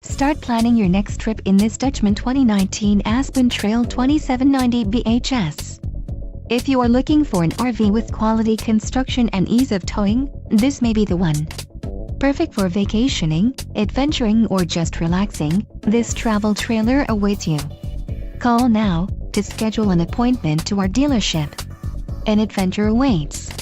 Start planning your next trip in this Dutchmen 2019 Aspen Trail 2790 BHS. If you are looking for an RV with quality construction and ease of towing, this may be the one. Perfect for vacationing, adventuring or just relaxing, this travel trailer awaits you. Call now to schedule an appointment to our dealership. An adventure awaits.